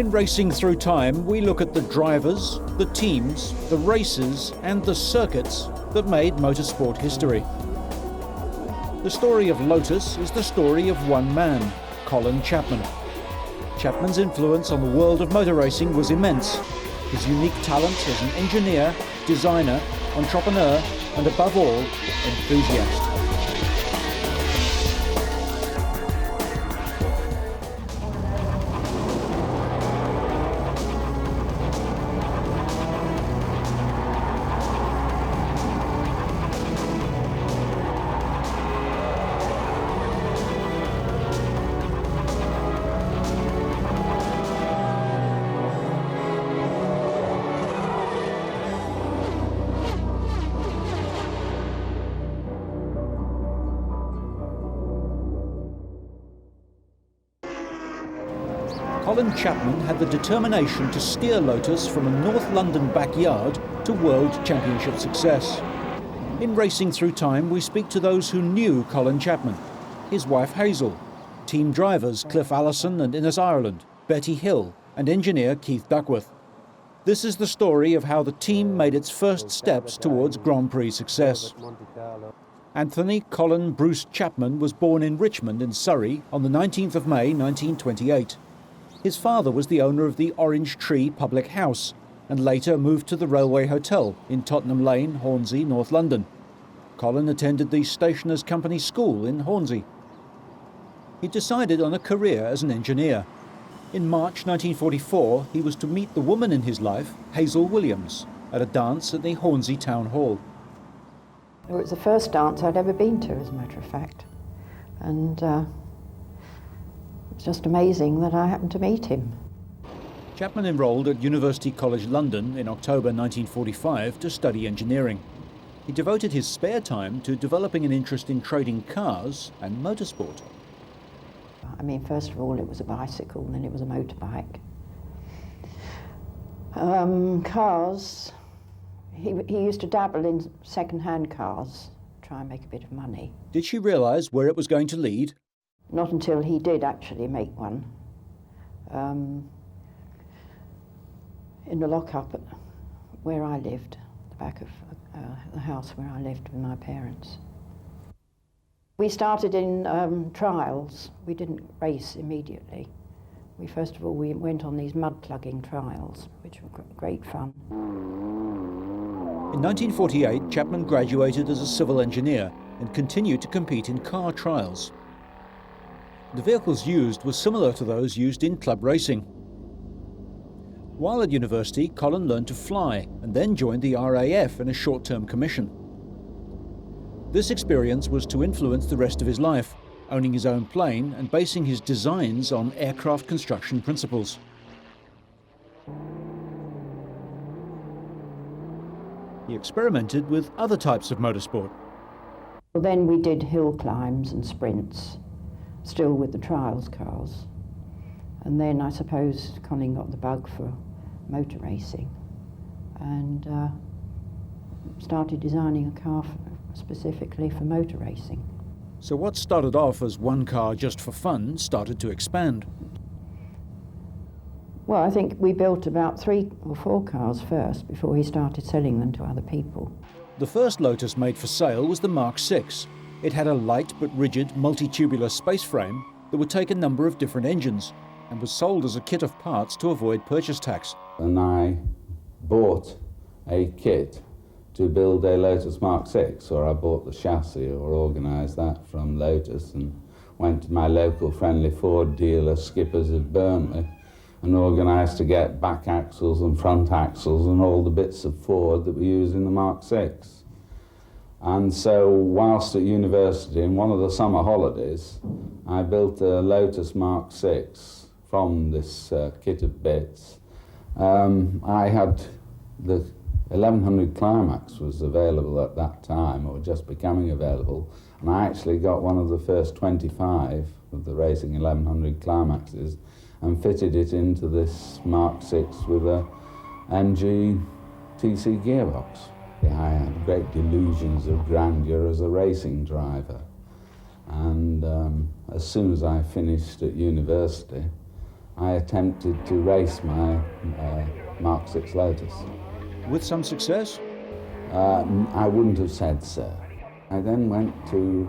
In Racing Through Time, we look at the drivers, the teams, the races and the circuits that made motorsport history. The story of Lotus is the story of one man, Colin Chapman. Chapman's influence on the world of motor racing was immense. His unique talent as an engineer, designer, entrepreneur and above all, enthusiast. Colin Chapman had the determination to steer Lotus from a North London backyard to World Championship success. In Racing Through Time, we speak to those who knew Colin Chapman, his wife Hazel, team drivers Cliff Allison and Innes Ireland, Betty Hill and engineer Keith Duckworth. This is the story of how the team made its first steps towards Grand Prix success. Anthony Colin Bruce Chapman was born in Richmond in Surrey on the 19th of May 1928. His father was the owner of the Orange Tree Public House and later moved to the Railway Hotel in Tottenham Lane, Hornsey, North London. Colin attended the Stationers' Company School in Hornsey. He decided on a career as an engineer. In March 1944, he was to meet the woman in his life, Hazel Williams, at a dance at the Hornsey Town Hall. It was the first dance I'd ever been to, as a matter of fact. And it's just amazing that I happened to meet him. Chapman enrolled at University College London in October 1945 to study engineering. He devoted his spare time to developing an interest in trading cars and motorsport. I mean, first of all, it was a bicycle, and then it was a motorbike. Cars, he used to dabble in second-hand cars, try and make a bit of money. Did she realise where it was going to lead? Not until he did actually make one. In the lockup at where I lived, the back of the house where I lived with my parents. We started in trials. We didn't race immediately. First of all, we went on these mud plugging trials, which were great fun. In 1948, Chapman graduated as a civil engineer and continued to compete in car trials. The vehicles used were similar to those used in club racing. While at university, Colin learned to fly and then joined the RAF in a short-term commission. This experience was to influence the rest of his life, owning his own plane and basing his designs on aircraft construction principles. He experimented with other types of motorsport. Well, then we did hill climbs and sprints, still with the trials cars. And then I suppose Colin got the bug for motor racing and started designing a car specifically for motor racing. So what started off as one car just for fun started to expand. Well, I think we built about 3 or 4 cars first before he started selling them to other people. The first Lotus made for sale was the Mark VI. It had a light but rigid multi-tubular space frame that would take a number of different engines and was sold as a kit of parts to avoid purchase tax. And I bought a kit to build a Lotus Mark VI, or I bought the chassis or organised that from Lotus and went to my local friendly Ford dealer, Skippers at Burnley, and organised to get back axles and front axles and all the bits of Ford that we use in the Mark VI. And so whilst at university, in one of the summer holidays, I built a Lotus Mark VI from this kit of bits. I had the 1100 Climax was available at that time, or just becoming available, and I actually got one of the first 25 of the racing 1100 Climaxes and fitted it into this Mark VI with a MG TC gearbox. I had great delusions of grandeur as a racing driver, and as soon as I finished at university, I attempted to race my Mark 6 Lotus. With some success? I wouldn't have said so. I then went to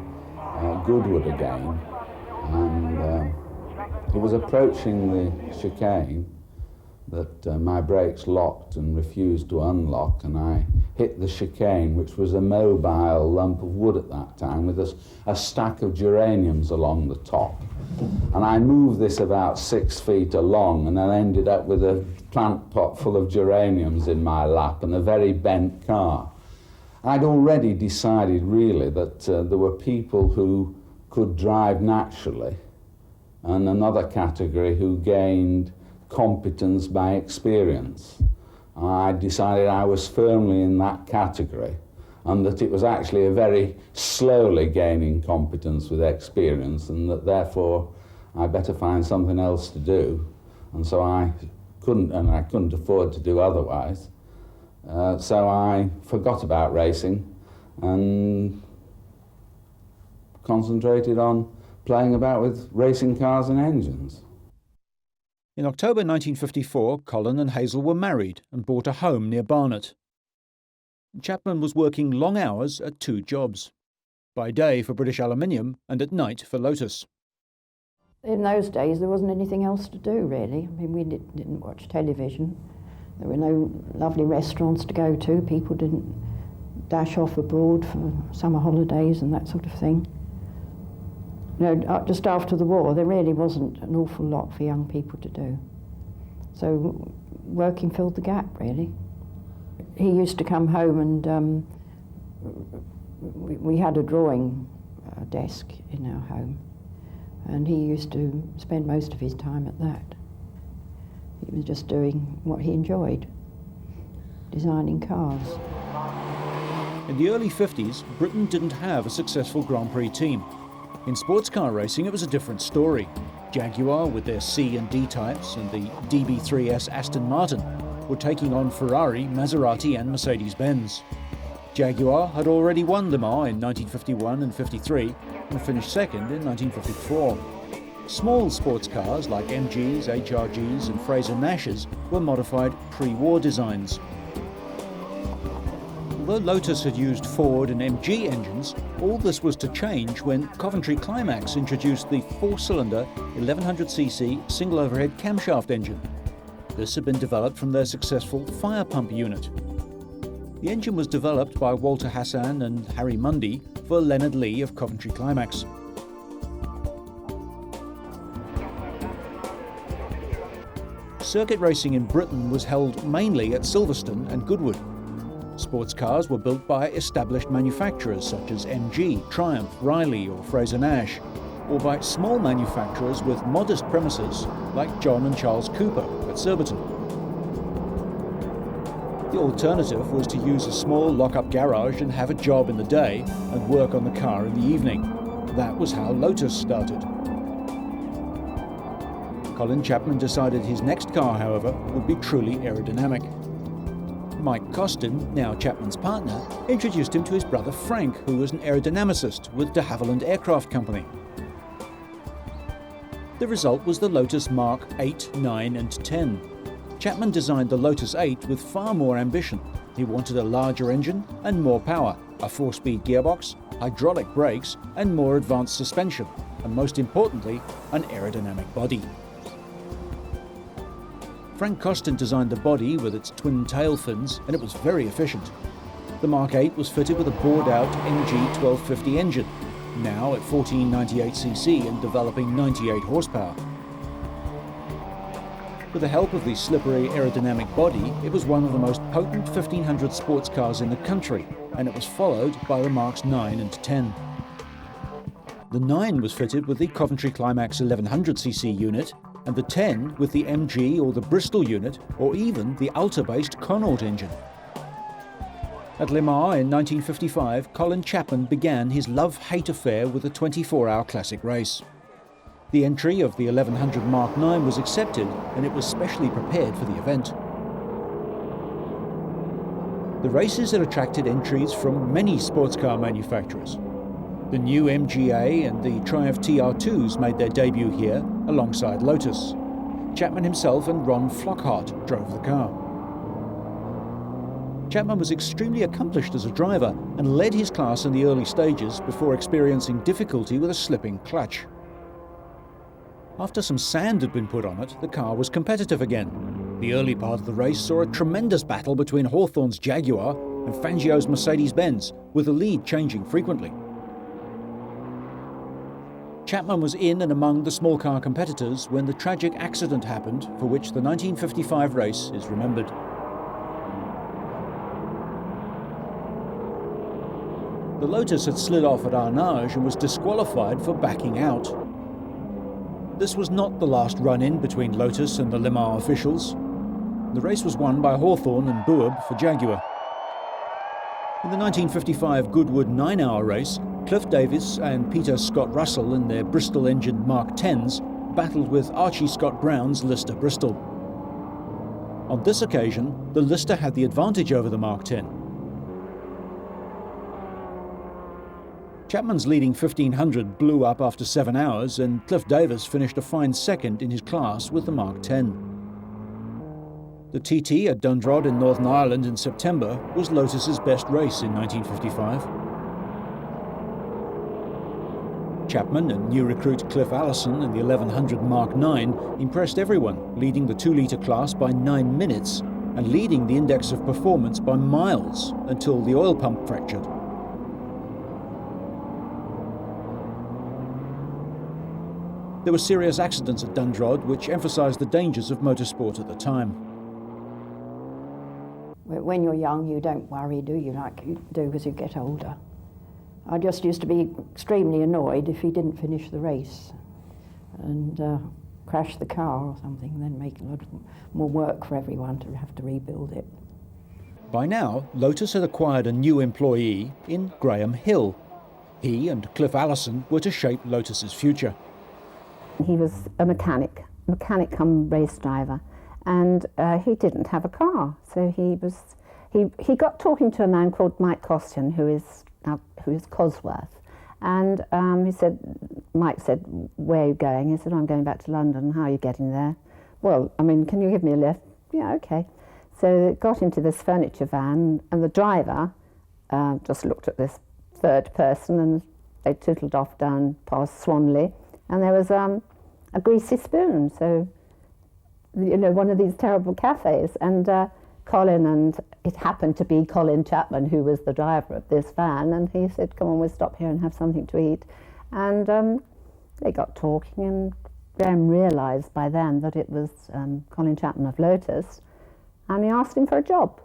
Goodwood again, and it was approaching the chicane that my brakes locked and refused to unlock, and I hit the chicane, which was a mobile lump of wood at that time, with a stack of geraniums along the top. And I moved this about 6 feet along, and I ended up with a plant pot full of geraniums in my lap and a very bent car. I'd already decided, really, that there were people who could drive naturally, and another category who gained competence by experience. I decided I was firmly in that category, and that it was actually a very slowly gaining competence with experience, and that therefore I better find something else to do. And so I couldn't afford to do otherwise. So I forgot about racing and concentrated on playing about with racing cars and engines. In October 1954, Colin and Hazel were married and bought a home near Barnet. Chapman was working long hours at 2 jobs, by day for British Aluminium and at night for Lotus. In those days, there wasn't anything else to do, really. I mean, we didn't watch television. There were no lovely restaurants to go to. People didn't dash off abroad for summer holidays and that sort of thing. You know, just after the war, there really wasn't an awful lot for young people to do. So working filled the gap, really. He used to come home and we had a drawing desk in our home, and he used to spend most of his time at that. He was just doing what he enjoyed, designing cars. In the early 50s, Britain didn't have a successful Grand Prix team. In sports car racing, it was a different story. Jaguar, with their C and D types, and the DB3S Aston Martin were taking on Ferrari, Maserati and Mercedes-Benz. Jaguar had already won Le Mans in 1951 and 53 and finished second in 1954. Small sports cars like MGs, HRGs and Fraser-Nashes were modified pre-war designs. Although Lotus had used Ford and MG engines, all this was to change when Coventry Climax introduced the 4-cylinder 1100cc single overhead camshaft engine. This had been developed from their successful fire pump unit. The engine was developed by Walter Hassan and Harry Mundy for Leonard Lee of Coventry Climax. Circuit racing in Britain was held mainly at Silverstone and Goodwood. Sports cars were built by established manufacturers such as MG, Triumph, Riley or Fraser-Nash, or by small manufacturers with modest premises like John and Charles Cooper at Surbiton. The alternative was to use a small lock-up garage and have a job in the day and work on the car in the evening. That was how Lotus started. Colin Chapman decided his next car, however, would be truly aerodynamic. Mike Costin, now Chapman's partner, introduced him to his brother Frank, who was an aerodynamicist with de Havilland Aircraft Company. The result was the Lotus Mark 8, 9 and 10. Chapman designed the Lotus 8 with far more ambition. He wanted a larger engine and more power, a 4-speed gearbox, hydraulic brakes and more advanced suspension, and most importantly, an aerodynamic body. Frank Costin designed the body with its twin tail fins, and it was very efficient. The Mark 8 was fitted with a bored-out MG 1250 engine, now at 1498cc and developing 98 horsepower. With the help of the slippery aerodynamic body, it was one of the most potent 1500 sports cars in the country, and it was followed by the Marks 9 and 10. The 9 was fitted with the Coventry Climax 1100cc unit, and the 10 with the MG or the Bristol unit, or even the Alta-based Connaught engine. At Le Mans in 1955, Colin Chapman began his love-hate affair with the 24-hour classic race. The entry of the 1100 Mark 9 was accepted, and it was specially prepared for the event. The races had attracted entries from many sports car manufacturers. The new MGA and the Triumph TR2s made their debut here alongside Lotus. Chapman himself and Ron Flockhart drove the car. Chapman was extremely accomplished as a driver and led his class in the early stages before experiencing difficulty with a slipping clutch. After some sand had been put on it, the car was competitive again. The early part of the race saw a tremendous battle between Hawthorne's Jaguar and Fangio's Mercedes-Benz, with the lead changing frequently. Chapman was in and among the small car competitors when the tragic accident happened for which the 1955 race is remembered. The Lotus had slid off at Arnage and was disqualified for backing out. This was not the last run-in between Lotus and the Le Mans officials. The race was won by Hawthorne and Bueb for Jaguar. In the 1955 Goodwood 9-hour race, Cliff Davis and Peter Scott Russell in their Bristol-engined Mark 10s battled with Archie Scott Brown's Lister Bristol. On this occasion, the Lister had the advantage over the Mark 10. Chapman's leading 1500 blew up after 7 hours, and Cliff Davis finished a fine second in his class with the Mark 10. The TT at Dundrod in Northern Ireland in September was Lotus's best race in 1955. Chapman and new recruit Cliff Allison in the 1100 Mark 9 impressed everyone, leading the 2-litre class by 9 minutes and leading the index of performance by miles until the oil pump fractured. There were serious accidents at Dundrod which emphasised the dangers of motorsport at the time. When you're young, you don't worry, do you, like you do as you get older. I just used to be extremely annoyed if he didn't finish the race and crash the car or something, then make a lot more work for everyone to have to rebuild it. By now, Lotus had acquired a new employee in Graham Hill. He and Cliff Allison were to shape Lotus's future. He was a mechanic come race driver, and he didn't have a car, so he got talking to a man called Mike Costian, who is Cosworth, and Mike said, "Where are you going?" He said, "I'm going back to London." "How are you getting there?" "Well, I mean, can you give me a lift?" "Yeah, okay." So they got into this furniture van, and the driver just looked at this third person, and they tootled off down past Swanley. And there was a greasy spoon, so, you know, one of these terrible cafes. And Colin, and it happened to be Colin Chapman, who was the driver of this van, and he said, "Come on, we'll stop here and have something to eat." And they got talking, and Graham realised by then that it was Colin Chapman of Lotus, and he asked him for a job.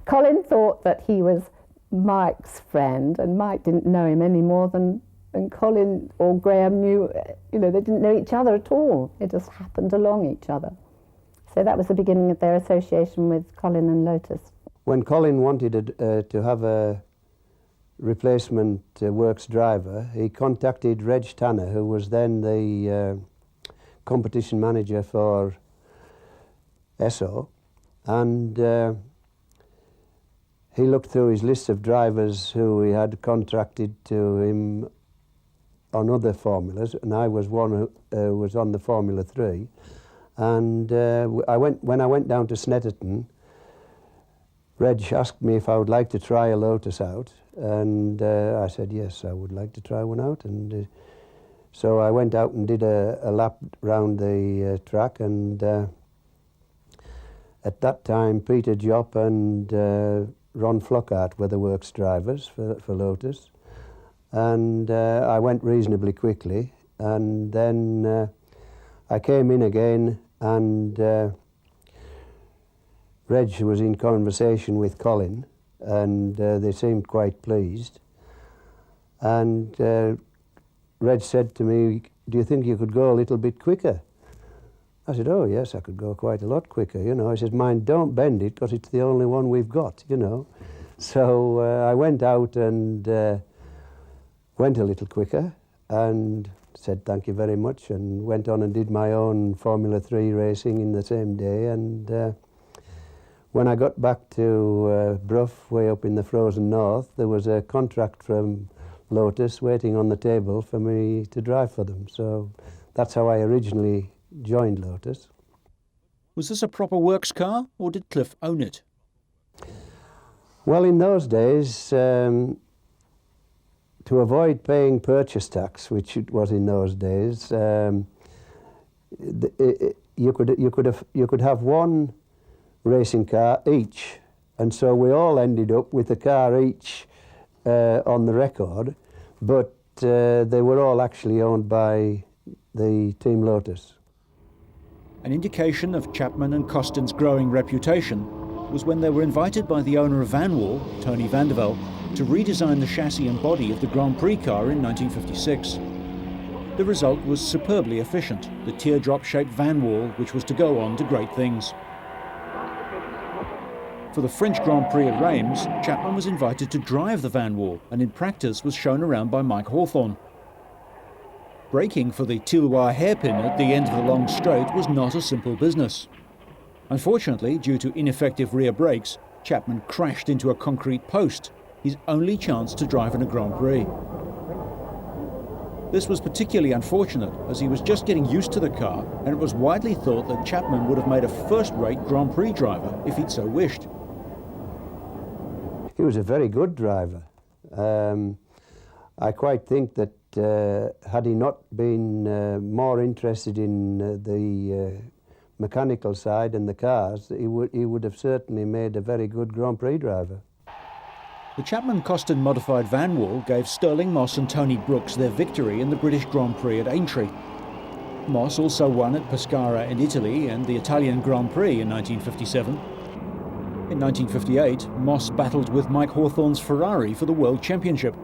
Colin thought that he was Mike's friend, and Mike didn't know him any more than Colin or Graham knew. You know, they didn't know each other at all. They just happened along each other. So that was the beginning of their association with Colin and Lotus. When Colin wanted to have a replacement works driver, he contacted Reg Tanner, who was then the competition manager for Esso, and he looked through his list of drivers who he had contracted to him on other formulas, and I was one who was on the Formula 3. And when I went down to Snetterton, Reg asked me if I would like to try a Lotus out, and I said yes, I would like to try one out. And so I went out and did a lap round the track, and at that time Peter Jopp and Ron Flockhart were the works drivers for Lotus. And I went reasonably quickly, and then I came in again, and Reg was in conversation with Colin, and they seemed quite pleased. And Reg said to me, "Do you think you could go a little bit quicker?" I said, "Oh yes, I could go quite a lot quicker, you know." He says, "Mind, don't bend it, because it's the only one we've got, you know." So I went out and went a little quicker and said thank you very much, and went on and did my own Formula 3 racing in the same day. And when I got back to Brough, way up in the frozen north, there was a contract from Lotus waiting on the table for me to drive for them. So that's how I originally joined Lotus. Was this a proper works car, or did Cliff own it? Well, in those days, to avoid paying purchase tax, which it was in those days, you could have one racing car each, and so we all ended up with a car each on the record, but they were all actually owned by the Team Lotus. An indication of Chapman and Costin's growing reputation was when they were invited by the owner of Vanwall, Tony Vandervelde, to redesign the chassis and body of the Grand Prix car in 1956. The result was superbly efficient, the teardrop-shaped Vanwall, which was to go on to great things. For the French Grand Prix at Reims, Chapman was invited to drive the Vanwall and in practice was shown around by Mike Hawthorne. Braking for the Tilloy hairpin at the end of the long straight was not a simple business. Unfortunately, due to ineffective rear brakes, Chapman crashed into a concrete post, his only chance to drive in a Grand Prix. This was particularly unfortunate as he was just getting used to the car, and it was widely thought that Chapman would have made a first-rate Grand Prix driver if he'd so wished. He was a very good driver. I quite think that had he not been more interested in the mechanical side and the cars, he would have certainly made a very good Grand Prix driver. The Chapman-Costin modified Vanwall gave Stirling Moss and Tony Brooks their victory in the British Grand Prix at Aintree. Moss also won at Pescara in Italy and the Italian Grand Prix in 1957. In 1958, Moss battled with Mike Hawthorne's Ferrari for the World Championship.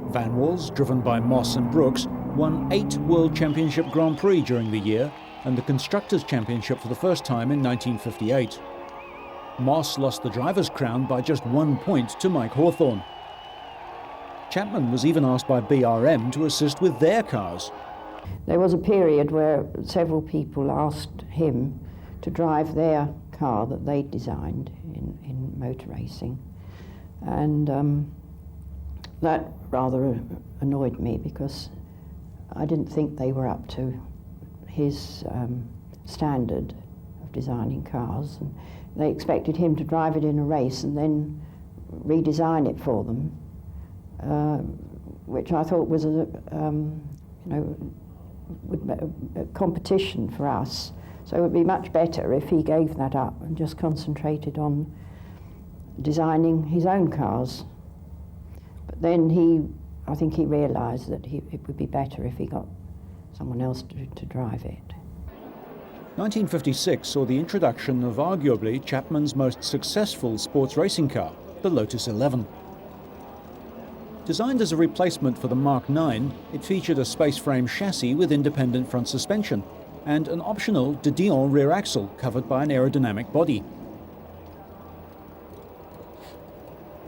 Vanwalls, driven by Moss and Brooks, won 8 World Championship Grand Prix during the year and the Constructors' Championship for the first time in 1958. Moss lost the driver's crown by just 1 point to Mike Hawthorne. Chapman was even asked by BRM to assist with their cars. There was a period where several people asked him to drive their car that they designed in motor racing, and that rather annoyed me because I didn't think they were up to his standard of designing cars. And they expected him to drive it in a race and then redesign it for them, which I thought was a competition for us. So it would be much better if he gave that up and just concentrated on designing his own cars. But then I think he realised that it would be better if he got someone else to drive it. 1956 saw the introduction of arguably Chapman's most successful sports racing car, the Lotus 11. Designed as a replacement for the Mark IX, it featured a space frame chassis with independent front suspension and an optional de Dion rear axle covered by an aerodynamic body.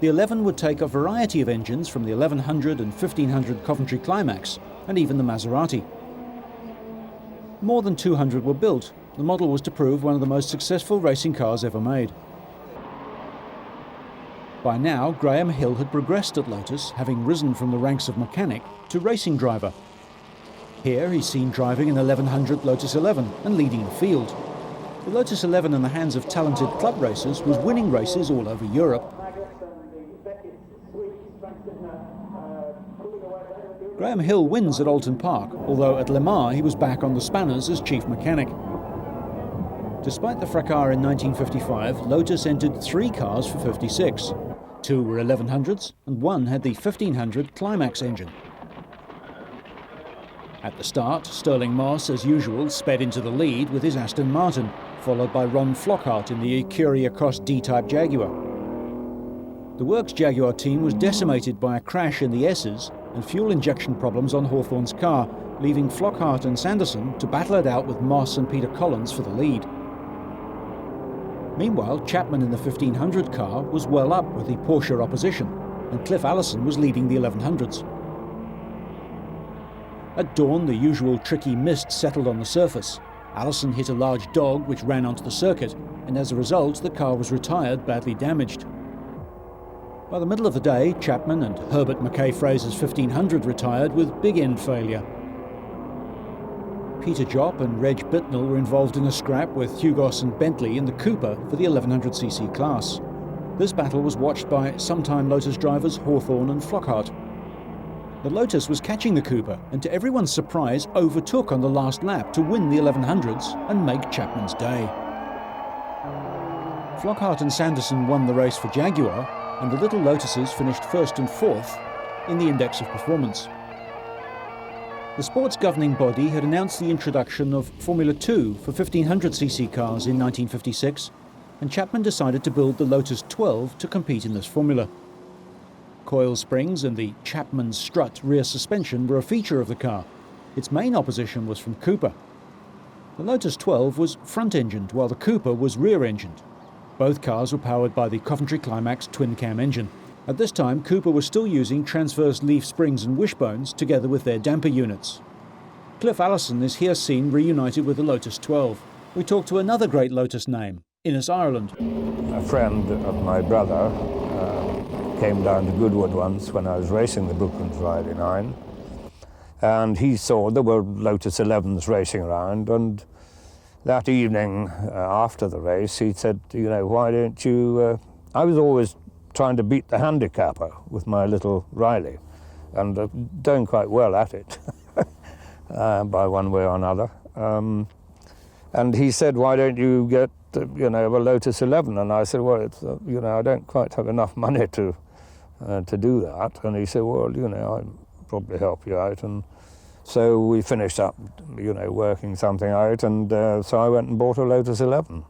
The 11 would take a variety of engines from the 1100 and 1500 Coventry Climax and even the Maserati. More than 200 were built. The model was to prove one of the most successful racing cars ever made. By now, Graham Hill had progressed at Lotus, having risen from the ranks of mechanic to racing driver. Here he's seen driving an 1100 Lotus 11 and leading the field. The Lotus 11 in the hands of talented club racers was winning races all over Europe. Graham Hill wins at Alton Park, although at Le Mans he was back on the spanners as chief mechanic. Despite the fracas in 1955, Lotus entered 3 cars for 56. 2 were 1100s and 1 had the 1500 Climax engine. At the start, Stirling Moss, as usual, sped into the lead with his Aston Martin, followed by Ron Flockhart in the Ecurie Cross D-Type Jaguar. The Works Jaguar team was decimated by a crash in the S's and fuel injection problems on Hawthorne's car, leaving Flockhart and Sanderson to battle it out with Moss and Peter Collins for the lead. Meanwhile, Chapman in the 1500 car was well up with the Porsche opposition, and Cliff Allison was leading the 1100s. At dawn, the usual tricky mist settled on the surface. Allison hit a large dog which ran onto the circuit, and as a result, the car was retired, badly damaged. By the middle of the day, Chapman and Herbert Mackay Fraser's 1500 retired with big end failure. Peter Jopp and Reg Bittnell were involved in a scrap with Hugos and Bentley in the Cooper for the 1100cc class. This battle was watched by sometime Lotus drivers Hawthorne and Flockhart. The Lotus was catching the Cooper and, to everyone's surprise, overtook on the last lap to win the 1100s and make Chapman's day. Flockhart and Sanderson won the race for Jaguar, and the little Lotuses finished first and fourth in the Index of Performance. The sport's governing body had announced the introduction of Formula 2 for 1500cc cars in 1956, and Chapman decided to build the Lotus 12 to compete in this formula. Coil springs and the Chapman strut rear suspension were a feature of the car. Its main opposition was from Cooper. The Lotus 12 was front-engined, while the Cooper was rear-engined. Both cars were powered by the Coventry Climax twin-cam engine. At this time, Cooper was still using transverse leaf springs and wishbones together with their damper units. Cliff Allison is here seen reunited with the Lotus 12. We talk to another great Lotus name, Innes Ireland. A friend of my brother came down to Goodwood once when I was racing the Brooklands Riley 9, and he saw there were Lotus 11s racing around, and that evening after the race he said, you know, why don't you... I was always trying to beat the handicapper with my little Riley, and doing quite well at it by one way or another. And he said, why don't you get, you know, a Lotus 11? And I said, well, it's, you know, I don't quite have enough money to do that. And he said, well, you know, I'll probably help you out. And so we finished up, you know, working something out. And so I went and bought a Lotus 11.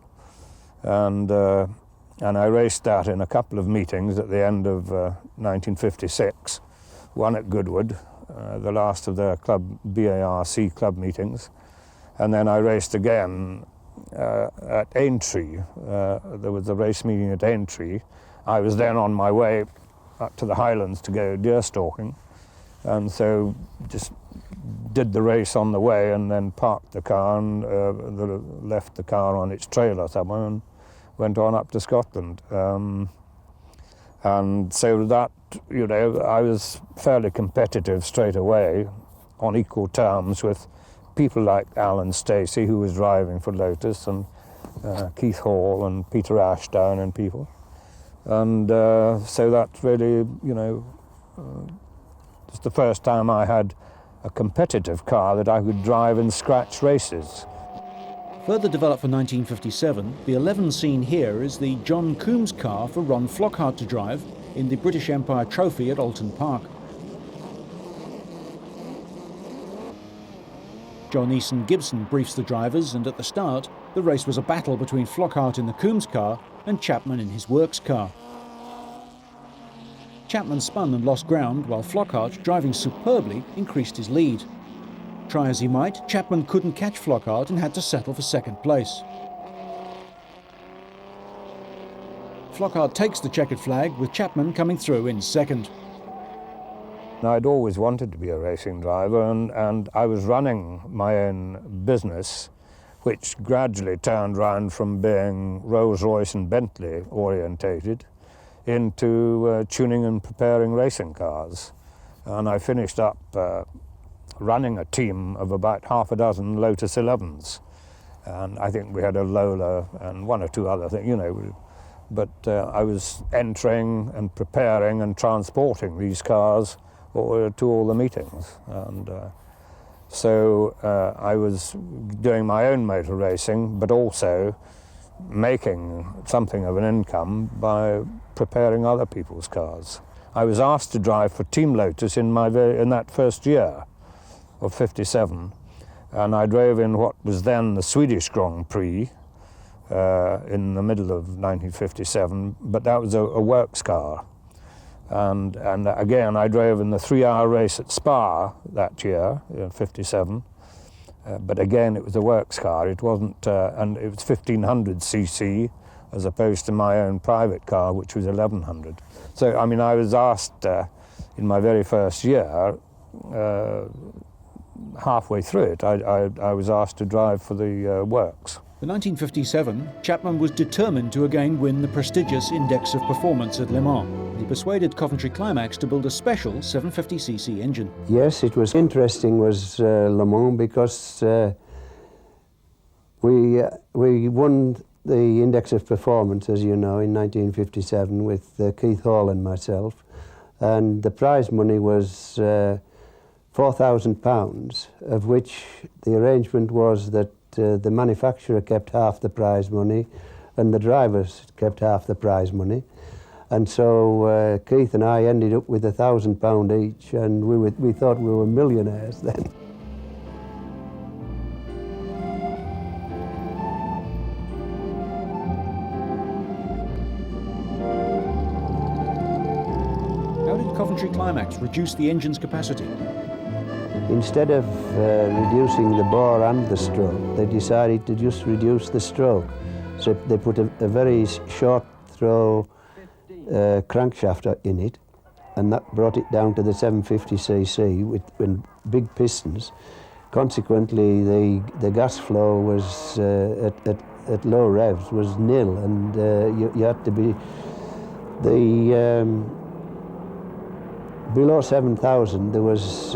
And I raced that in a couple of meetings at the end of 1956. One at Goodwood, the last of their club BARC club meetings. And then I raced again at Aintree. There was a race meeting at Aintree. I was then on my way up to the Highlands to go deer stalking, and so just did the race on the way and then parked the car and left the car on its trailer somewhere and went on up to Scotland. And so that, you know, I was fairly competitive straight away on equal terms with people like Alan Stacey, who was driving for Lotus, and Keith Hall and Peter Ashdown and people. And so that really, you know, it's the first time I had a competitive car that I could drive in scratch races. Further developed for 1957, the 11 seen here is the John Coombs car for Ron Flockhart to drive in the British Empire Trophy at Alton Park. John Eason Gibson briefs the drivers, and at the start, the race was a battle between Flockhart in the Coombs car and Chapman in his works car. Chapman spun and lost ground, while Flockhart, driving superbly, increased his lead. Try as he might, Chapman couldn't catch Flockhart and had to settle for second place. Flockhart takes the checkered flag, with Chapman coming through in second. I'd always wanted to be a racing driver, and I was running my own business, which gradually turned round from being Rolls-Royce and Bentley orientated into tuning and preparing racing cars. And I finished up running a team of about half a dozen Lotus 11s. And I think we had a Lola and one or two other things, you know. But I was entering and preparing and transporting these cars to all the meetings. And so I was doing my own motor racing, but also making something of an income by preparing other people's cars. I was asked to drive for Team Lotus in that first year of 57, and I drove in what was then the Swedish Grand Prix in the middle of 1957, but that was a works car. And again, I drove in the 3-hour race at Spa that year, in 57. But again, it was a works car. It wasn't, and it was 1500cc as opposed to my own private car, which was 1100. So, I mean, I was asked in my very first year, halfway through it, I was asked to drive for the works. For 1957, Chapman was determined to again win the prestigious Index of Performance at Le Mans. he persuaded Coventry Climax to build a special 750cc engine. Yes, it was interesting was Le Mans because we won the Index of Performance, as you know, in 1957 with Keith Hall and myself, and the prize money was £4,000, of which the arrangement was that the manufacturer kept half the prize money and the drivers kept half the prize money. And so Keith and I ended up with £1,000 each, and we thought we were millionaires then. How did Coventry Climax reduce the engine's capacity? Instead of reducing the bore and the stroke, they decided to just reduce the stroke. So they put a very short throw crankshaft in it, and that brought it down to the 750cc with big pistons. Consequently, the gas flow was at low revs was nil, and you had to be below 7,000. There was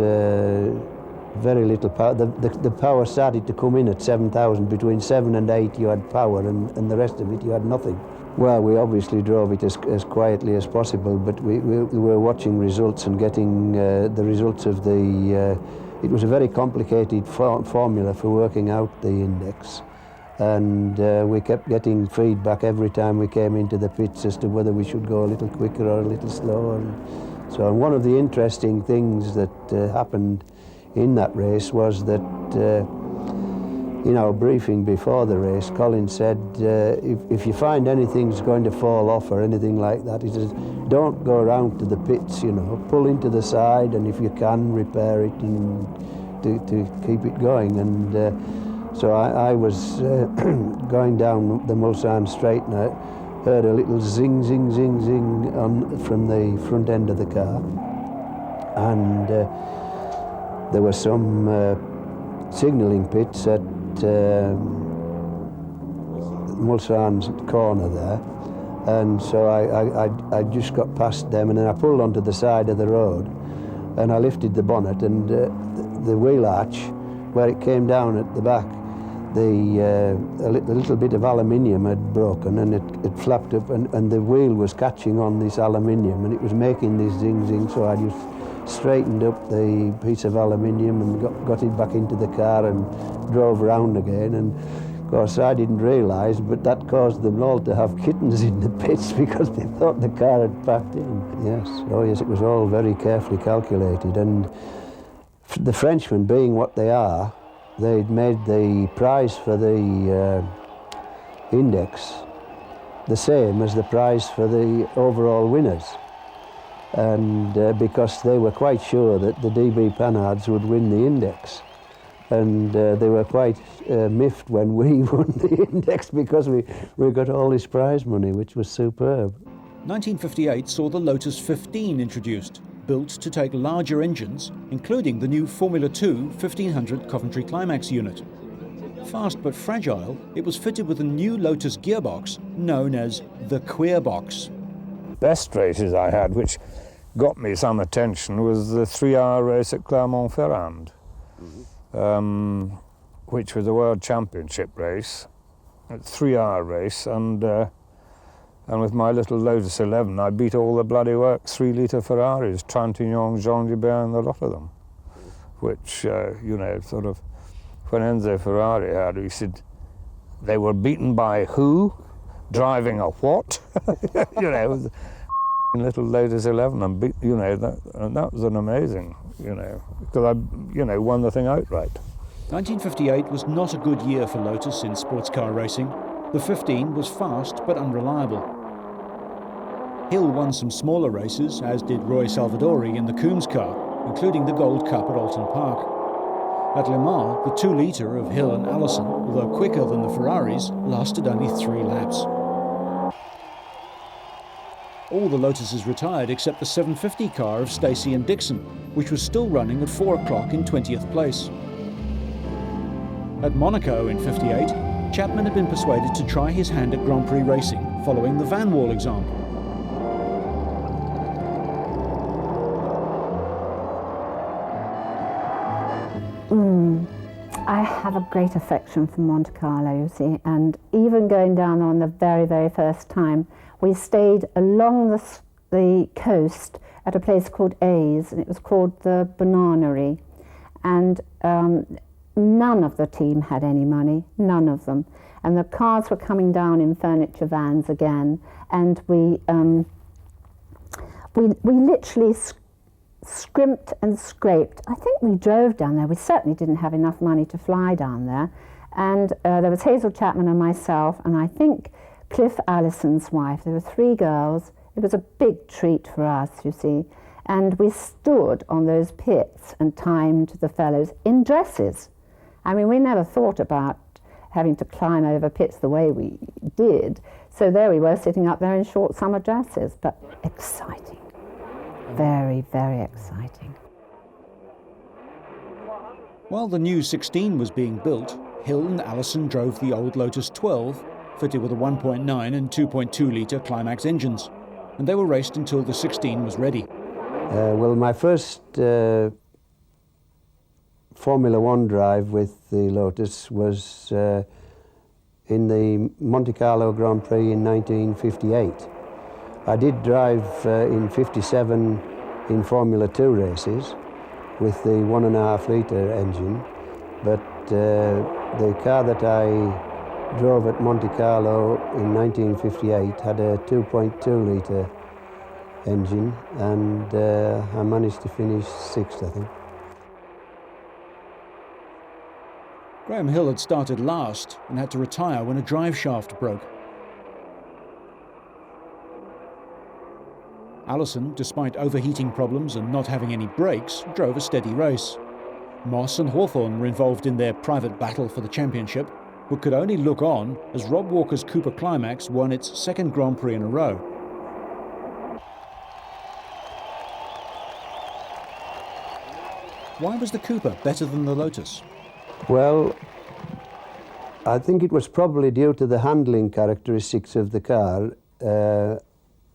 very little power. The power started to come in at 7,000. Between 7 and 8 you had power, and the rest of it you had nothing. Well, we obviously drove it as quietly as possible, but we were watching results and getting the results of the... it was a very complicated formula for working out the index, and we kept getting feedback every time we came into the pits as to whether we should go a little quicker or a little slower. And one of the interesting things that happened in that race was that in our briefing before the race, Colin said, if you find anything's going to fall off or anything like that, he says, don't go around to the pits, you know, pull into the side, and if you can, repair it and to keep it going. And so I was going down the Mulsanne Straight, and I heard a little zing, zing, zing, zing from the front end of the car. And there were some signalling pits at Mulsanne's corner there, and so I just got past them, and then I pulled onto the side of the road, and I lifted the bonnet, and the wheel arch, where it came down at the back, a little bit of aluminium had broken, and it flapped up, and the wheel was catching on this aluminium, and it was making this zing zing, so I just straightened up the piece of aluminium and got it back into the car and drove around again. And of course I didn't realise, but that caused them all to have kittens in the pits because they thought the car had packed in. Yes, oh yes, it was all very carefully calculated, and the Frenchmen, being what they are, they'd made the prize for the index the same as the prize for the overall winners. And because they were quite sure that the DB Panhards would win the index. And they were quite miffed when we won the index because we got all this prize money, which was superb. 1958 saw the Lotus 15 introduced, built to take larger engines, including the new Formula 2 1500 Coventry Climax unit. Fast but fragile, it was fitted with a new Lotus gearbox known as the Queer Box. Best races I had, which got me some attention, was the 3-hour race at Clermont-Ferrand, which was a World Championship race, a 3-hour race, and with my little Lotus 11 I beat all the bloody works 3-litre Ferraris, Trintignant, Jean Joubert and the lot of them, which, you know, sort of, when Enzo Ferrari had, he said, they were beaten by who? Driving a what? You know, little Lotus 11, and you know, that was an amazing, you know, because I, you know, won the thing outright. 1958 was not a good year for Lotus in sports car racing. The 15 was fast but unreliable. Hill won some smaller races, as did Roy Salvadori in the Coombs car, including the Gold Cup at Alton Park. At Le Mans, the 2-litre of Hill and Allison, although quicker than the Ferraris, lasted only 3 laps. All the Lotuses retired except the 750 car of Stacey and Dixon, which was still running at 4 o'clock in 20th place. At Monaco in '58, Chapman had been persuaded to try his hand at Grand Prix racing, following the Vanwall example. I have a great affection for Monte Carlo, you see, and even going down there on the very, very first time, we stayed along the coast at a place called A's, and it was called the Bananery, and none of the team had any money, none of them, and the cars were coming down in furniture vans again, and we literally scrimped and scraped. I think we drove down there. We certainly didn't have enough money to fly down there. And there was Hazel Chapman and myself, and I think Cliff Allison's wife. There were 3 girls. It was a big treat for us, you see. And we stood on those pits and timed the fellows in dresses. I mean, we never thought about having to climb over pits the way we did. So there we were, sitting up there in short summer dresses, but exciting. Very, very exciting. While the new 16 was being built, Hill and Allison drove the old Lotus 12, fitted with a 1.9 and 2.2 litre Climax engines, and they were raced until the 16 was ready. Well, my first Formula One drive with the Lotus was in the Monte Carlo Grand Prix in 1958. I did drive in 57 in Formula 2 races with the 1.5 litre engine, but the car that I drove at Monte Carlo in 1958 had a 2.2 litre engine, and I managed to finish 6th, I think. Graham Hill had started last and had to retire when a drive shaft broke. Allison, despite overheating problems and not having any brakes, drove a steady race. Moss and Hawthorne were involved in their private battle for the championship, but could only look on as Rob Walker's Cooper Climax won its 2nd Grand Prix in a row. Why was the Cooper better than the Lotus? Well, I think it was probably due to the handling characteristics of the car,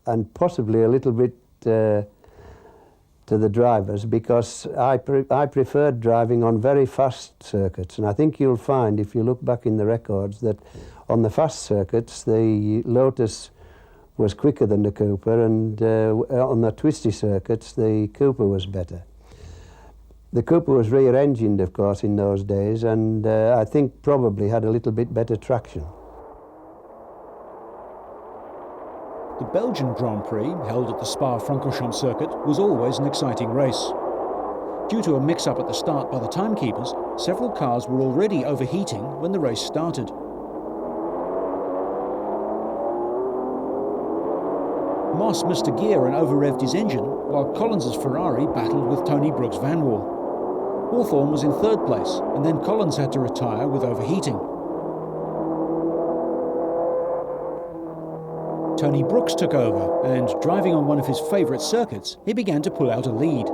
and possibly a little bit to the drivers, because I preferred driving on very fast circuits, and I think you'll find, if you look back in the records, that on the fast circuits the Lotus was quicker than the Cooper, and on the twisty circuits the Cooper was better. The Cooper was rear-engined, of course, in those days, and I think probably had a little bit better traction. The Belgian Grand Prix, held at the Spa-Francorchamps circuit, was always an exciting race. Due to a mix-up at the start by the timekeepers, several cars were already overheating when the race started. Moss missed a gear and over-revved his engine, while Collins's Ferrari battled with Tony Brooks' Vanwall. Hawthorne was in 3rd place, and then Collins had to retire with overheating. Tony Brooks took over, and driving on one of his favourite circuits, he began to pull out a lead.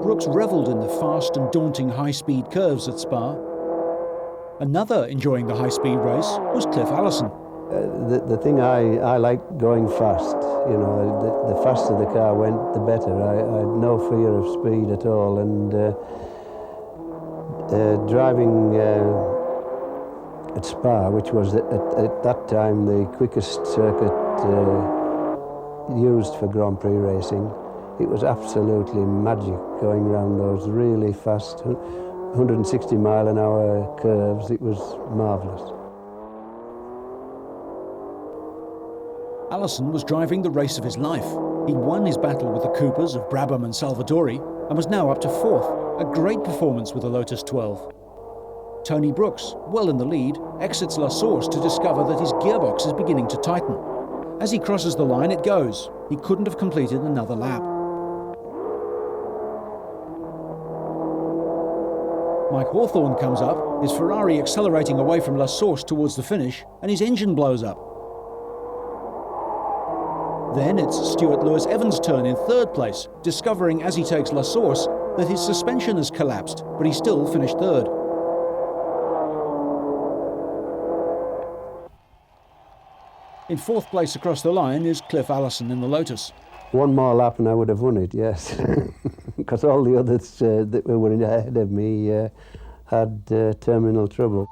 Brooks revelled in the fast and daunting high-speed curves at Spa. Another enjoying the high-speed race was Cliff Allison. The thing I liked going fast, you know, the faster the car went, the better. I had no fear of speed at all, and driving at Spa, which was at that time the quickest circuit used for Grand Prix racing, it was absolutely magic going around those really fast 160 mile an hour curves. It was marvellous. Allison was driving the race of his life. He'd won his battle with the Coopers of Brabham and Salvadori and was now up to 4th, a great performance with the Lotus 12. Tony Brooks, well in the lead, exits La Source to discover that his gearbox is beginning to tighten. As he crosses the line, it goes. He couldn't have completed another lap. Mike Hawthorne comes up, his Ferrari accelerating away from La Source towards the finish, and his engine blows up. Then it's Stuart Lewis-Evans' turn in 3rd place, discovering as he takes La Source that his suspension has collapsed, but he still finished 3rd. In fourth place across the line is Cliff Allison in the Lotus. One more lap and I would have won it, yes. Because all the others that were ahead of me had terminal trouble.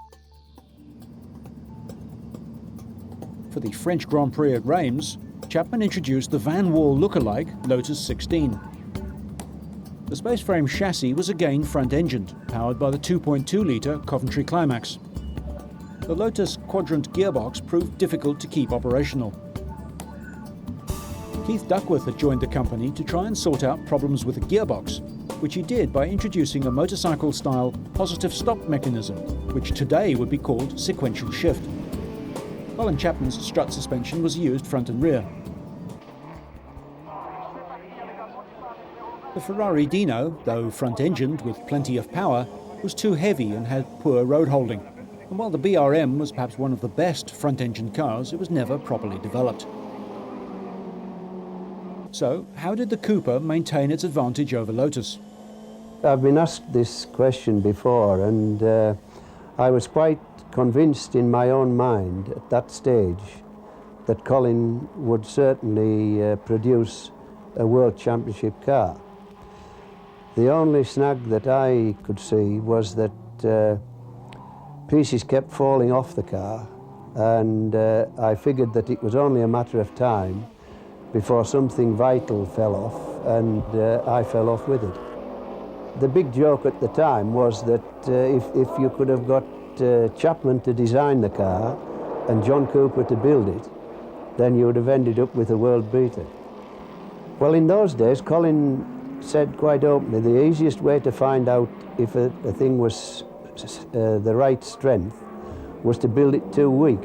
For the French Grand Prix at Reims, Chapman introduced the Vanwall look-alike Lotus 16. The space frame chassis was again front-engined, powered by the 2.2-litre Coventry Climax. The Lotus quadrant gearbox proved difficult to keep operational. Keith Duckworth had joined the company to try and sort out problems with the gearbox, which he did by introducing a motorcycle-style positive stop mechanism, which today would be called sequential shift. Colin Chapman's strut suspension was used front and rear. The Ferrari Dino, though front-engined with plenty of power, was too heavy and had poor road holding. And while the BRM was perhaps one of the best front-engined cars, it was never properly developed. So, how did the Cooper maintain its advantage over Lotus? I've been asked this question before, and I was quite convinced in my own mind at that stage that Colin would certainly produce a World Championship car. The only snag that I could see was that pieces kept falling off the car, and I figured that it was only a matter of time before something vital fell off, and I fell off with it. The big joke at the time was that if you could have got Chapman to design the car and John Cooper to build it, then you would have ended up with a world beater. Well, in those days, Colin said quite openly, the easiest way to find out if a thing was the right strength was to build it too weak.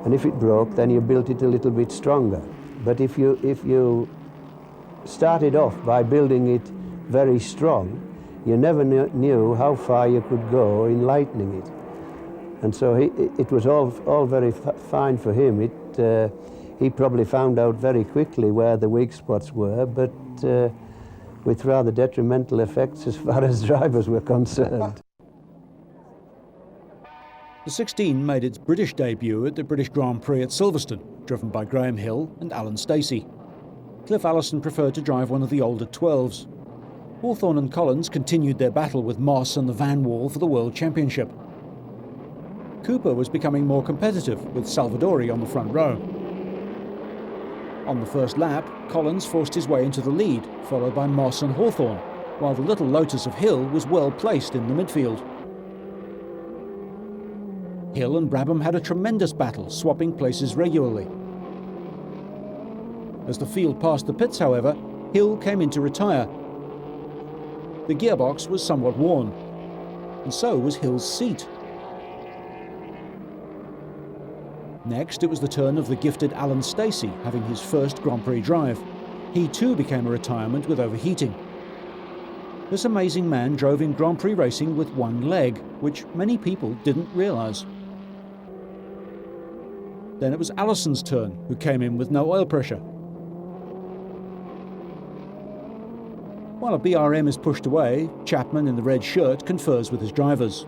And if it broke, then you built it a little bit stronger. But if you started off by building it very strong, you never knew how far you could go in lightening it. And so it was all very fine for him. He probably found out very quickly where the weak spots were, but with rather detrimental effects as far as drivers were concerned. The 16 made its British debut at the British Grand Prix at Silverstone, driven by Graham Hill and Alan Stacey. Cliff Allison preferred to drive one of the older 12s. Hawthorne and Collins continued their battle with Moss and the Vanwall for the World Championship. Cooper was becoming more competitive, with Salvadori on the front row. On the first lap, Collins forced his way into the lead, followed by Moss and Hawthorne, while the little Lotus of Hill was well placed in the midfield. Hill and Brabham had a tremendous battle, swapping places regularly. As the field passed the pits, however, Hill came in to retire. The gearbox was somewhat worn, and so was Hill's seat. Next, it was the turn of the gifted Alan Stacey, having his first Grand Prix drive. He too became a retirement with overheating. This amazing man drove in Grand Prix racing with one leg, which many people didn't realise. Then it was Allison's turn, who came in with no oil pressure. While a BRM is pushed away, Chapman in the red shirt confers with his drivers.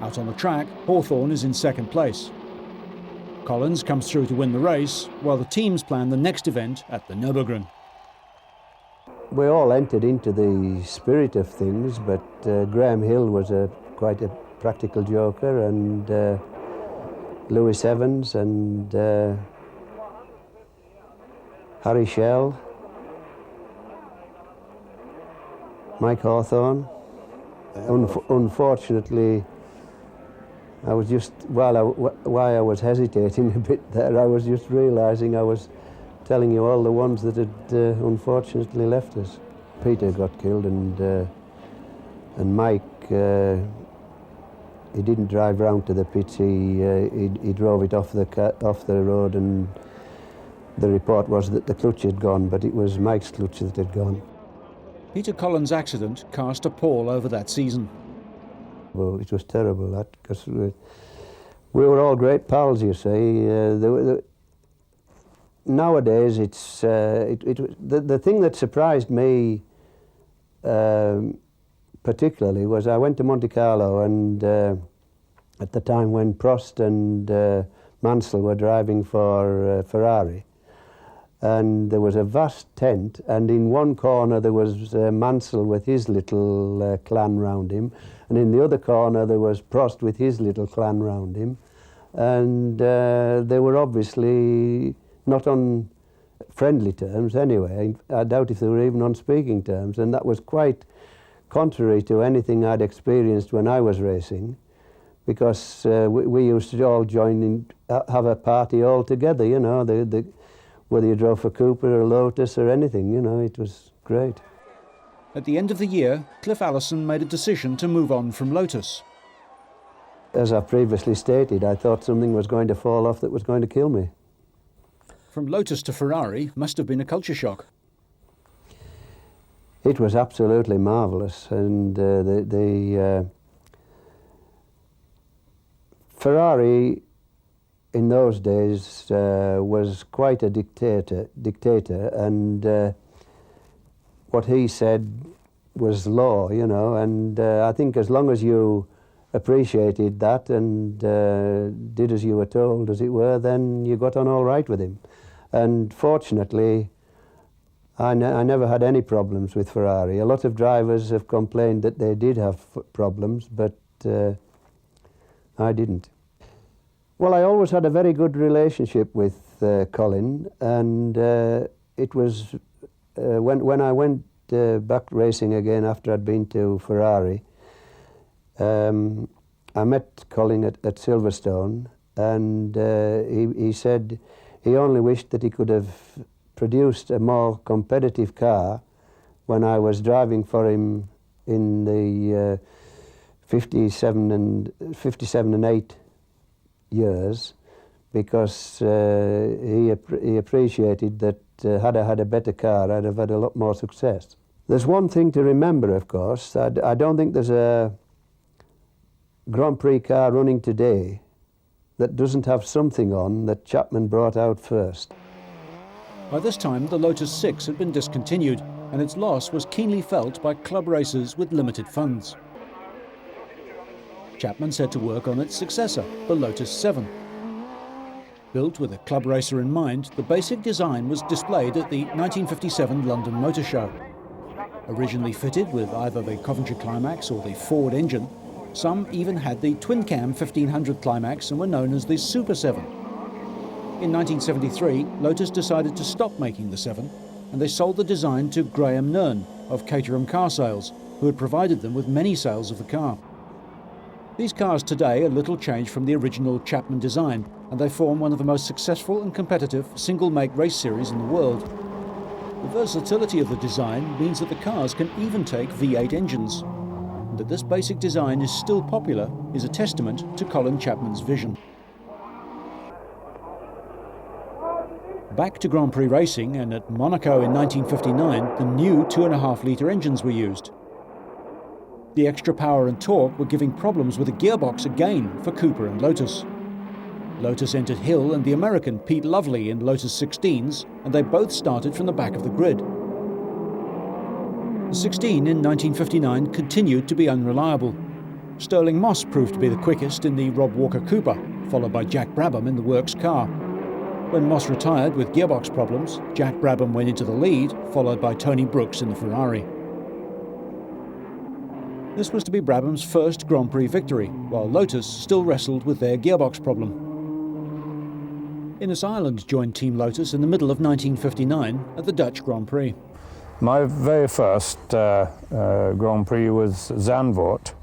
Out on the track, Hawthorne is in second place. Collins comes through to win the race, while the teams plan the next event at the Nürburgring. We all entered into the spirit of things, but Graham Hill was quite a practical joker, and Lewis Evans and Harry Schell, Mike Hawthorne. Unfortunately, I was just, while I was hesitating a bit there, I was just realising I was telling you all the ones that had unfortunately left us. Peter got killed, and Mike, he didn't drive round to the pits. He drove it off the road, and the report was that the clutch had gone, but it was Mike's clutch that had gone. Peter Collins' accident cast a pall over that season. Well, it was terrible, that, because we were all great pals, you see. Nowadays, it's the thing that surprised me particularly was I went to Monte Carlo, and at the time when Prost and Mansell were driving for Ferrari, and there was a vast tent, and in one corner there was Mansell with his little clan round him, and in the other corner there was Prost with his little clan round him, and they were obviously not on friendly terms anyway. I doubt if they were even on speaking terms, and that was quite contrary to anything I'd experienced when I was racing, because we used to all join in, have a party all together, you know, whether you drove for Cooper or Lotus or anything, you know, it was great. At the end of the year, Cliff Allison made a decision to move on from Lotus. As I previously stated, I thought something was going to fall off that was going to kill me. From Lotus to Ferrari must have been a culture shock. It was absolutely marvellous, and Ferrari in those days was quite a dictator, and what he said was law, you know, and I think as long as you appreciated that and did as you were told, as it were, then you got on all right with him. And fortunately, I never had any problems with Ferrari. A lot of drivers have complained that they did have problems, but I didn't. Well, I always had a very good relationship with Colin, and it was when I went back racing again after I'd been to Ferrari, I met Colin at Silverstone, and he said he only wished that he could have produced a more competitive car when I was driving for him in the 57 and 8 years, because he appreciated that had I had a better car, I'd have had a lot more success. There's one thing to remember, of course. I don't think there's a Grand Prix car running today that doesn't have something on that Chapman brought out first. By this time, the Lotus 6 had been discontinued, and its loss was keenly felt by club racers with limited funds. Chapman set to work on its successor, the Lotus 7. Built with a club racer in mind, the basic design was displayed at the 1957 London Motor Show. Originally fitted with either the Coventry Climax or the Ford engine, some even had the twin-cam 1500 Climax and were known as the Super 7. In 1973, Lotus decided to stop making the 7, and they sold the design to Graham Nern of Caterham Car Sales, who had provided them with many sales of the car. These cars today are little changed from the original Chapman design, and they form one of the most successful and competitive single-make race series in the world. The versatility of the design means that the cars can even take V8 engines. And that this basic design is still popular is a testament to Colin Chapman's vision. Back to Grand Prix racing, and at Monaco in 1959, the new 2.5-litre engines were used. The extra power and torque were giving problems with the gearbox again for Cooper and Lotus. Lotus entered Hill and the American Pete Lovely in Lotus 16s, and they both started from the back of the grid. The 16 in 1959 continued to be unreliable. Sterling Moss proved to be the quickest in the Rob Walker Cooper, followed by Jack Brabham in the Works car. When Moss retired with gearbox problems, Jack Brabham went into the lead, followed by Tony Brooks in the Ferrari. This was to be Brabham's first Grand Prix victory, while Lotus still wrestled with their gearbox problem. Innes Ireland joined Team Lotus in the middle of 1959 at the Dutch Grand Prix. My very first Grand Prix was Zandvoort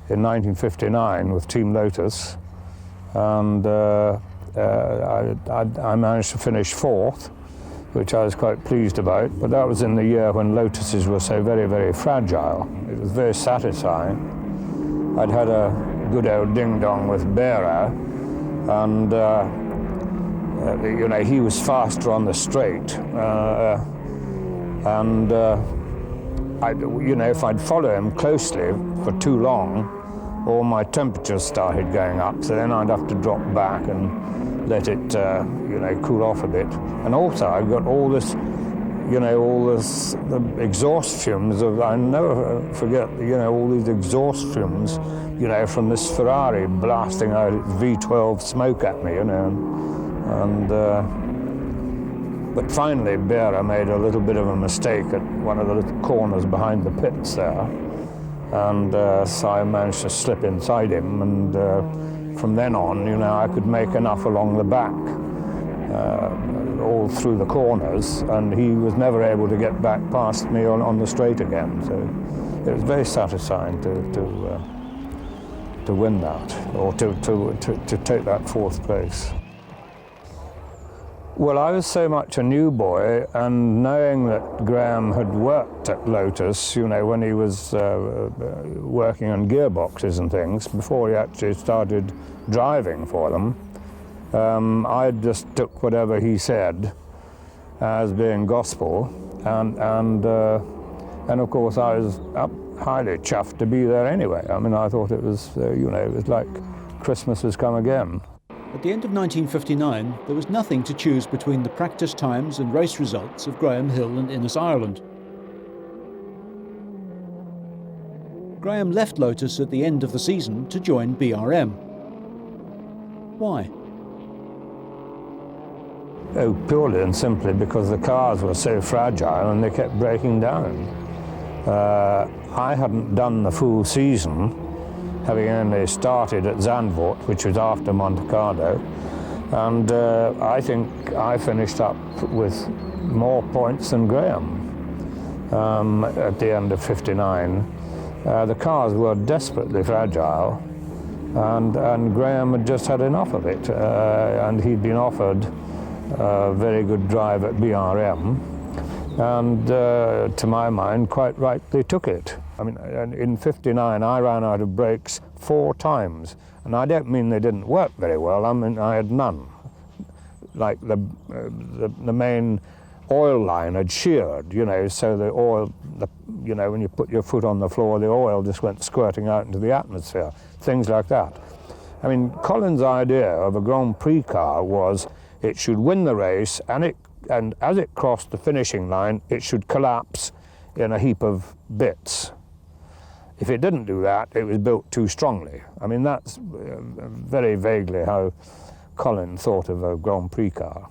in 1959 with Team Lotus, and I managed to finish fourth, which I was quite pleased about, but that was in the year when Lotuses were so very, very fragile. It was very satisfying. I'd had a good old ding-dong with Bera, and you know, he was faster on the straight, and you know, if I'd follow him closely for too long, all my temperatures started going up, so then I'd have to drop back and let it you know, cool off a bit. And also I've got all this you know, the exhaust fumes I never forget, you know, all these exhaust fumes, you know, from this Ferrari blasting out its V12 smoke at me, you know. But finally, Bera made a little bit of a mistake at one of the little corners behind the pits there. And so I managed to slip inside him, and from then on, you know, I could make enough along the back, all through the corners, and he was never able to get back past me on the straight again. So it was very satisfying to win that, or to take that fourth place. Well, I was so much a new boy, and knowing that Graham had worked at Lotus, you know, when he was working on gearboxes and things, before he actually started driving for them, I just took whatever he said as being gospel, and of course I was highly chuffed to be there anyway. I mean, I thought it was, you know, it was like Christmas has come again. At the end of 1959, there was nothing to choose between the practice times and race results of Graham Hill and Innes Ireland. Graham left Lotus at the end of the season to join BRM. Why? Oh, purely and simply because the cars were so fragile and they kept breaking down. I hadn't done the full season, having only started at Zandvoort, which was after Monte Carlo, and I think I finished up with more points than Graham at the end of '59. The cars were desperately fragile, and Graham had just had enough of it, and he'd been offered a very good drive at BRM, and to my mind, quite rightly took it. I mean, in '59, I ran out of brakes 4 times, and I don't mean they didn't work very well. I mean, I had none. Like the main oil line had sheared, you know, so the oil, you know, when you put your foot on the floor, the oil just went squirting out into the atmosphere. Things like that. I mean, Colin's idea of a Grand Prix car was it should win the race, and as it crossed the finishing line, it should collapse in a heap of bits. If it didn't do that, it was built too strongly. I mean, that's very vaguely how Colin thought of a Grand Prix car.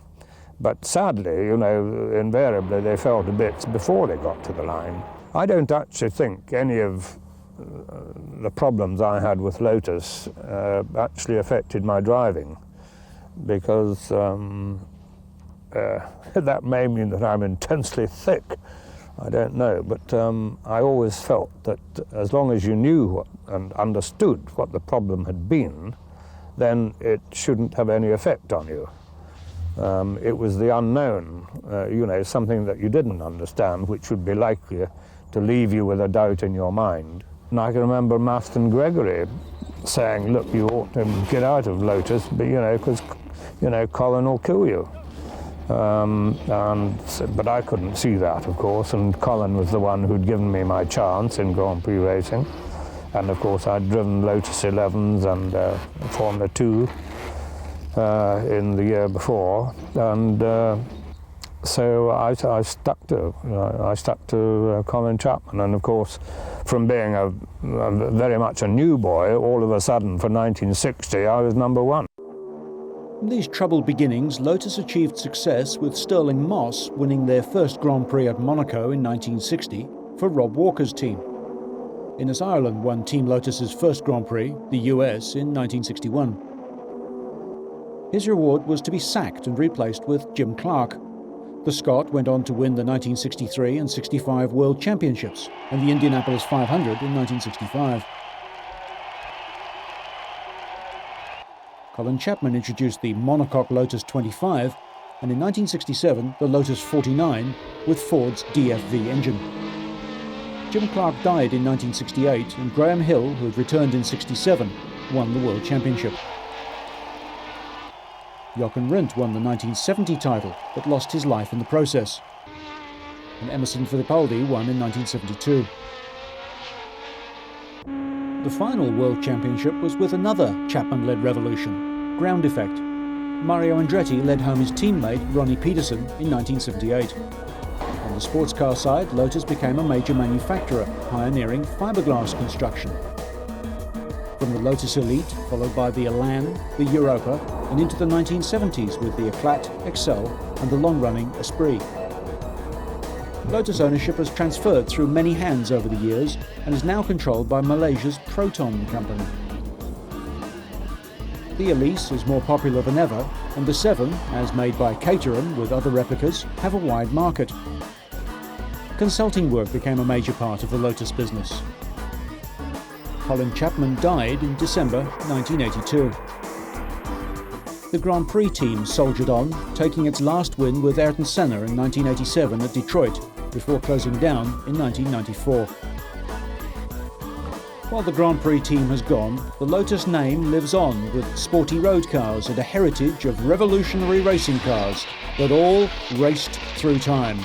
But sadly, you know, invariably they fell to bits before they got to the line. I don't actually think any of the problems I had with Lotus actually affected my driving, because that may mean that I'm intensely thick. I don't know, but I always felt that as long as you knew and understood what the problem had been, then it shouldn't have any effect on you. It was the unknown, you know, something that you didn't understand, which would be likely to leave you with a doubt in your mind. And I can remember Maston Gregory saying, look, you ought to get out of Lotus, but, you know, because, you know, Colin will kill you. But I couldn't see that, of course, and Colin was the one who'd given me my chance in Grand Prix racing. And of course I'd driven Lotus 11s and Formula 2 in the year before, and so I stuck to Colin Chapman. And of course, from being a very much a new boy, all of a sudden for 1960 I was #1. From these troubled beginnings, Lotus achieved success with Stirling Moss winning their first Grand Prix at Monaco in 1960 for Rob Walker's team. Innes Ireland won Team Lotus's first Grand Prix, the US, in 1961. His reward was to be sacked and replaced with Jim Clark. The Scot went on to win the 1963 and 65 World Championships and the Indianapolis 500 in 1965. Colin Chapman introduced the monocoque Lotus 25 and in 1967 the Lotus 49 with Ford's DFV engine. Jim Clark died in 1968 and Graham Hill, who had returned in '67, won the World Championship. Jochen Rindt won the 1970 title but lost his life in the process. And Emerson Fittipaldi won in 1972. The final World Championship was with another Chapman-led revolution, ground effect. Mario Andretti led home his teammate Ronnie Peterson in 1978. On On the sports car side, Lotus became a major manufacturer, pioneering fiberglass construction. From the Lotus Elite, followed by the Elan, the Europa, and into the 1970s with the Eclat, Excel, and the long-running Esprit. Lotus ownership has transferred through many hands over the years and is now controlled by Malaysia's Proton company. The Elise is more popular than ever, and the 7, as made by Caterham with other replicas, have a wide market. Consulting work became a major part of the Lotus business. Colin Chapman died in December 1982. The Grand Prix team soldiered on, taking its last win with Ayrton Senna in 1987 at Detroit, before closing down in 1994. While the Grand Prix team has gone, the Lotus name lives on with sporty road cars and a heritage of revolutionary racing cars that all raced through time.